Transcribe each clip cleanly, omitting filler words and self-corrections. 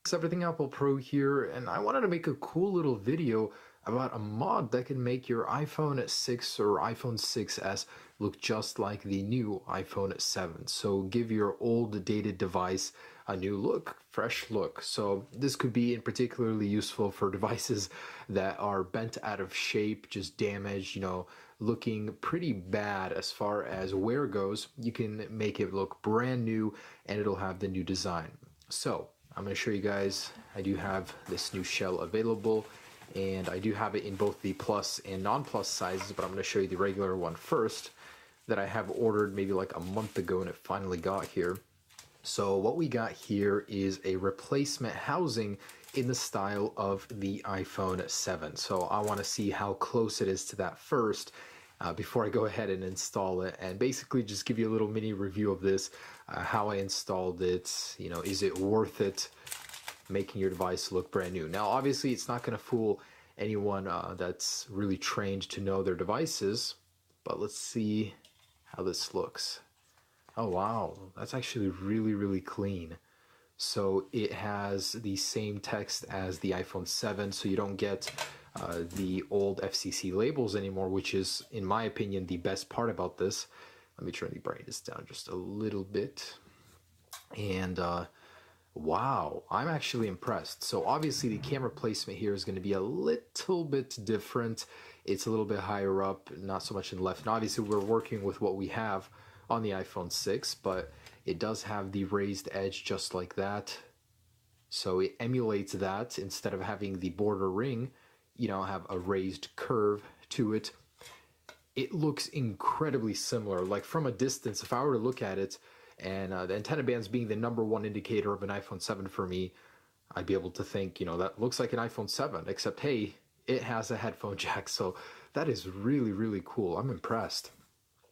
It's Everything Apple Pro here, and I wanted to make a cool little video about a mod that can make your iPhone 6 or iPhone 6s look just like the new iPhone 7. So give your old dated device a new look, fresh look. So this could be particularly useful for devices that are bent out of shape, just damaged, looking pretty bad as far as wear goes. You can make it look brand new and it'll have the new design. So I'm going to show you guys, I do have this new shell available, and I do have it in both the plus and non-plus sizes, but I'm going to show you the regular one first that I have ordered maybe like a month ago and it finally got here. So what we got here is a replacement housing in the style of the iPhone 7. So I want to see how close it is to that first before I go ahead and install it, and basically just give you a little mini review of this, how I installed it, is it worth it making your device look brand new. Now obviously it's not going to fool anyone that's really trained to know their devices, but let's see how this looks. Oh wow, that's actually really clean. So it has the same text as the iPhone 7, so you don't get the old FCC labels anymore, which is, in my opinion, the best part about this. Let me turn the brightness down just a little bit. And wow, I'm actually impressed. So obviously the camera placement here is going to be a little bit different. It's a little bit higher up, not so much in the left. And obviously we're working with what we have on the iPhone 6, but it does have the raised edge just like that. So it emulates that. Instead of having the border ring, have a raised curve to it. It looks incredibly similar. Like from a distance, if I were to look at it, and the antenna bands being the #1 indicator of an iPhone 7 for me, I'd be able to think, that looks like an iPhone 7, except hey, it has a headphone jack. So that is really cool. I'm impressed.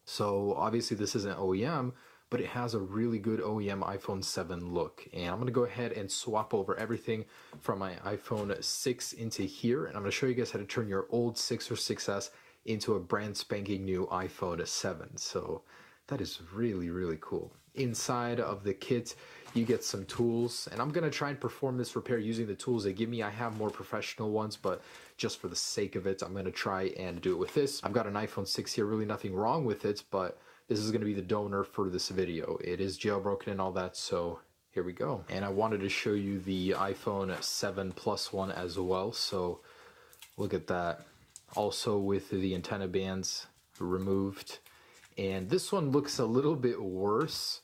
So obviously this isn't OEM, but it has a really good OEM iPhone 7 look. And I'm going to go ahead and swap over everything from my iPhone 6 into here. And I'm going to show you guys how to turn your old 6 or 6S into a brand spanking new iPhone 7. So that is really cool. Inside of the kit, you get some tools, and I'm going to try and perform this repair using the tools they give me. I have more professional ones, but just for the sake of it, I'm going to try and do it with this. I've got an iPhone 6 here, really nothing wrong with it, but this is going to be the donor for this video. It is jailbroken and all that, so here we go. And I wanted to show you the iPhone 7 Plus one as well, so look at that. Also with the antenna bands removed. And this one looks a little bit worse,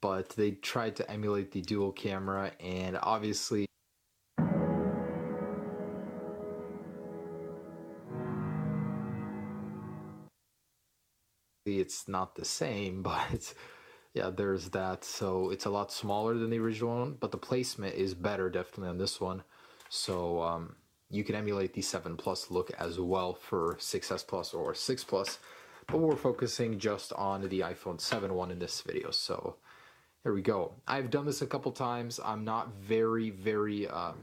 but they tried to emulate the dual camera, and obviously it's not the same, but yeah, there's that. So it's a lot smaller than the original one, but the placement is better definitely on this one. So you can emulate the 7 Plus look as well for 6S Plus or 6 Plus, but we're focusing just on the iPhone 7 one in this video. So there we go. I've done this a couple times. I'm not very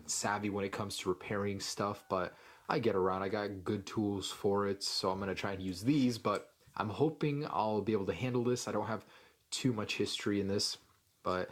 savvy when it comes to repairing stuff, but I get around. I got good tools for it, so I'm going to try and use these, but I'm hoping I'll be able to handle this. I don't have too much history in this, but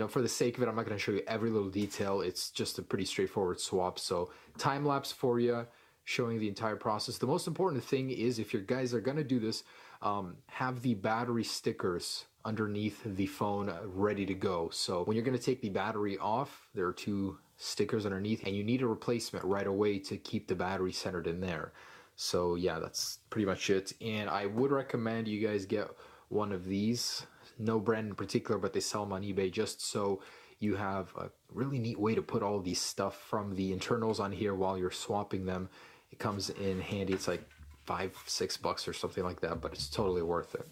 for the sake of it, I'm not going to show you every little detail. It's just a pretty straightforward swap. So time lapse for you, showing the entire process. The most important thing is, if you guys are going to do this, have the battery stickers underneath the phone ready to go. So when you're going to take the battery off, there are 2 stickers underneath, and you need a replacement right away to keep the battery centered in there. So yeah, that's pretty much it. And I would recommend you guys get one of these. No brand in particular, but they sell them on eBay, just so you have a really neat way to put all these stuff from the internals on here while you're swapping them. It comes in handy. It's like $5-6 or something like that, but it's totally worth it.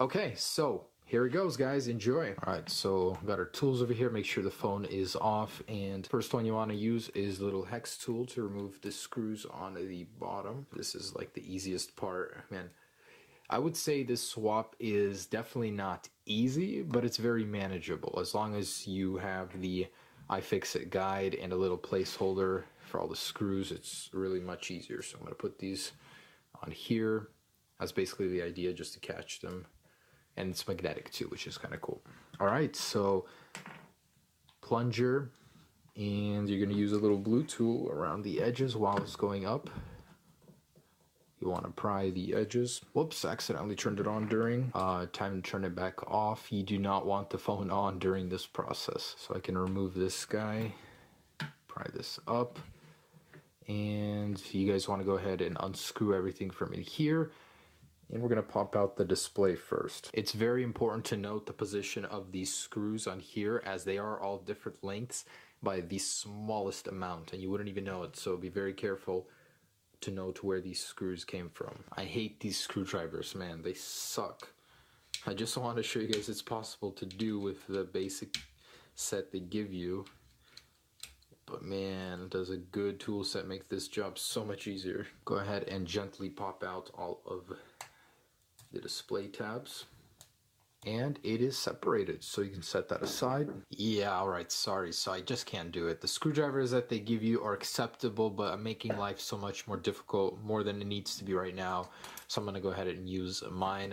Okay, so here it goes, guys. Enjoy. All right, so got our tools over here. Make sure the phone is off, and first one you want to use is the little hex tool to remove the screws on the bottom. This is like the easiest part, man. I would say this swap is definitely not easy, but it's very manageable as long as you have the iFixit guide and a little placeholder for all the screws. It's really much easier. So I'm going to put these on here. That's basically the idea, just to catch them. And it's magnetic too, which is kind of cool. All right, so plunger, And you're going to use a little blue tool around the edges while it's going up. You want to pry the edges. Whoops, accidentally turned it on during. Time to turn it back off. You do not want the phone on during this process. So I can remove this guy, pry this up. And you guys want to go ahead and unscrew everything from in here. And we're going to pop out the display first. It's very important to note the position of these screws on here, as they are all different lengths by the smallest amount, and you wouldn't even know it. So be very careful to note where these screws came from. I hate these screwdrivers, man. They suck. I just want to show you guys it's possible to do with the basic set they give you. But man, does a good tool set make this job so much easier. Go ahead and gently pop out all of the display tabs, and it is separated, so you can set that aside. Yeah, alright, sorry, so I just can't do it. The screwdrivers that they give you are acceptable, but I'm making life so much more difficult, more than it needs to be right now. So I'm gonna go ahead and use mine,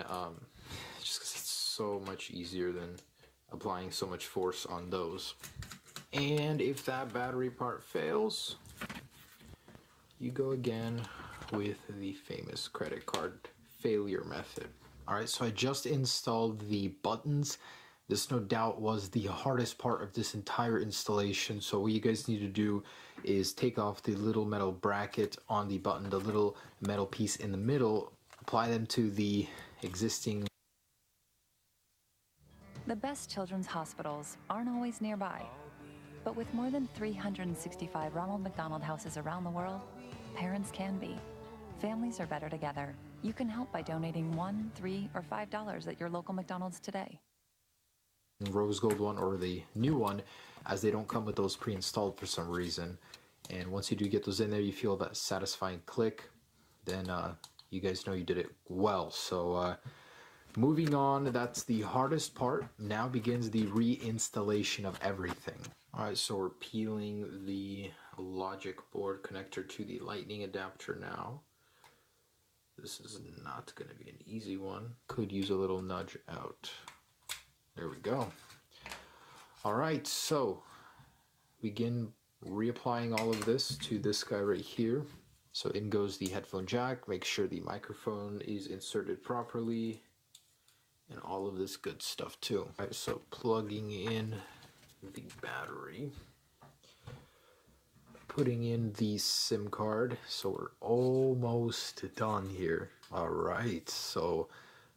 just because it's so much easier than applying so much force on those. And if that battery part fails, you go again with the famous credit card failure method. Alright, so I just installed the buttons. This no doubt was the hardest part of this entire installation. So what you guys need to do is take off the little metal bracket on the button, the little metal piece in the middle, apply them to the existing. The best children's hospitals aren't always nearby. But with more than 365 Ronald McDonald houses around the world, parents can be. Families are better together. You can help by donating $1, $3, or $5 at your local McDonald's today. Rose gold one or the new one, as they don't come with those pre-installed for some reason. And once you do get those in there, you feel that satisfying click, then you guys know you did it well. So moving on, that's the hardest part. Now begins the reinstallation of everything. Alright, so we're peeling the logic board connector to the lightning adapter now. This is not going to be an easy one. Could use a little nudge out. There we go. Alright, so begin reapplying all of this to this guy right here. So in goes the headphone jack. Make sure the microphone is inserted properly. And all of this good stuff too. Alright, so plugging in the battery. Putting in the SIM card, so we're almost done here. All right, so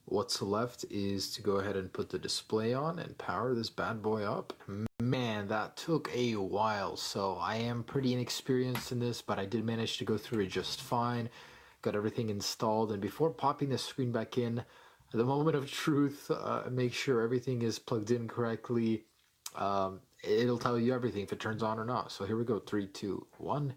what's left is to go ahead and put the display on and power this bad boy up. Man, that took a while, so I am pretty inexperienced in this, but I did manage to go through it just fine. Got everything installed, and before popping the screen back in, the moment of truth, make sure everything is plugged in correctly. It'll tell you everything if it turns on or not. So here we go, 3, 2, 1,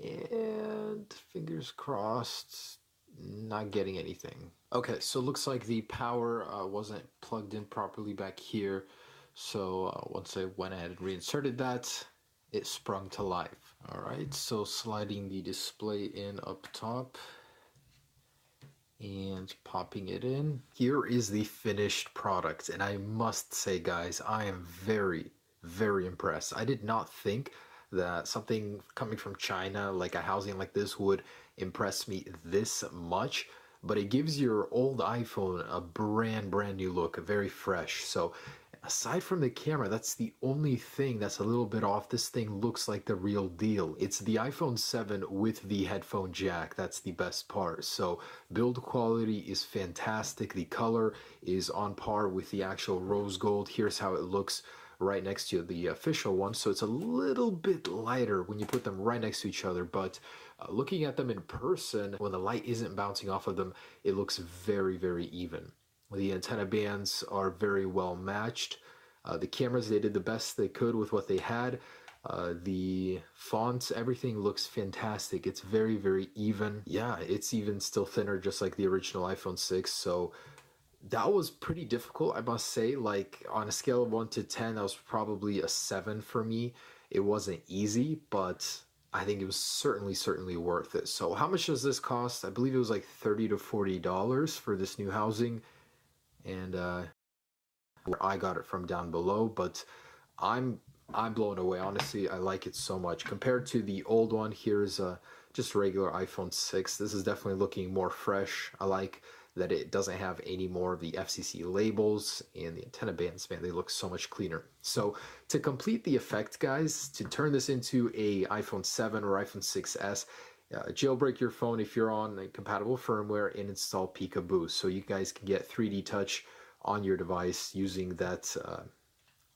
and fingers crossed, not getting anything. Okay, so it looks like the power wasn't plugged in properly back here. So once I went ahead and reinserted that, it sprung to life. All right, so sliding the display in up top and popping it in. Here is the finished product, and I must say, guys, I am very, very impressed. I did not think that something coming from China, like a housing like this, would impress me this much, but it gives your old iPhone a brand new look, very fresh. So aside from the camera, that's the only thing that's a little bit off. This thing looks like the real deal. It's the iPhone 7 with the headphone jack. That's the best part. So build quality is fantastic. The color is on par with the actual rose gold. Here's how it looks right next to the official one. So it's a little bit lighter when you put them right next to each other, but looking at them in person, when the light isn't bouncing off of them, it looks very, very even. The antenna bands are very well matched. The cameras, they did the best they could with what they had. The fonts, everything looks fantastic. It's very, very even. Yeah, it's even still thinner, just like the original iPhone 6. So that was pretty difficult, I must say. Like on a scale of 1 to 10, that was probably a 7 for me. It wasn't easy, but I think it was certainly worth it. So how much does this cost? I believe it was like $30 to $40 for this new housing. And where I got it from down below, but I'm I'm blown away. Honestly, I like it so much. Compared to the old one, here's just regular iPhone 6. This is definitely looking more fresh. I like that it doesn't have any more of the FCC labels, and the antenna bands, man, they look so much cleaner. So to complete the effect, guys, to turn this into a iPhone 7 or iPhone 6s, jailbreak your phone if you're on a compatible firmware and install Peekaboo. So you guys can get 3D touch on your device using that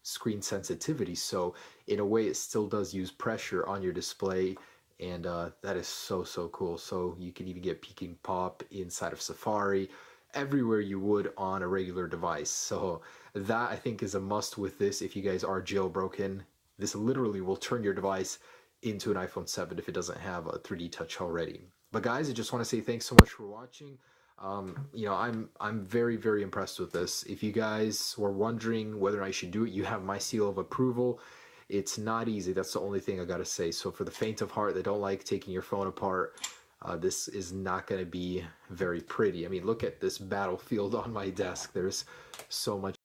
screen sensitivity. So in a way, it still does use pressure on your display, and that is so cool. So you can even get peaking pop inside of Safari, everywhere you would on a regular device. So that, I think, is a must with this. If you guys are jailbroken, this literally will turn your device into an iPhone 7 if it doesn't have a 3D touch already. But guys, I just want to say thanks so much for watching. I'm very impressed with this. If you guys were wondering whether I should do it, you have my seal of approval. It's not easy. That's the only thing I gotta say. So for the faint of heart that don't like taking your phone apart, this is not going to be very pretty. I mean, look at this battlefield on my desk. There's so much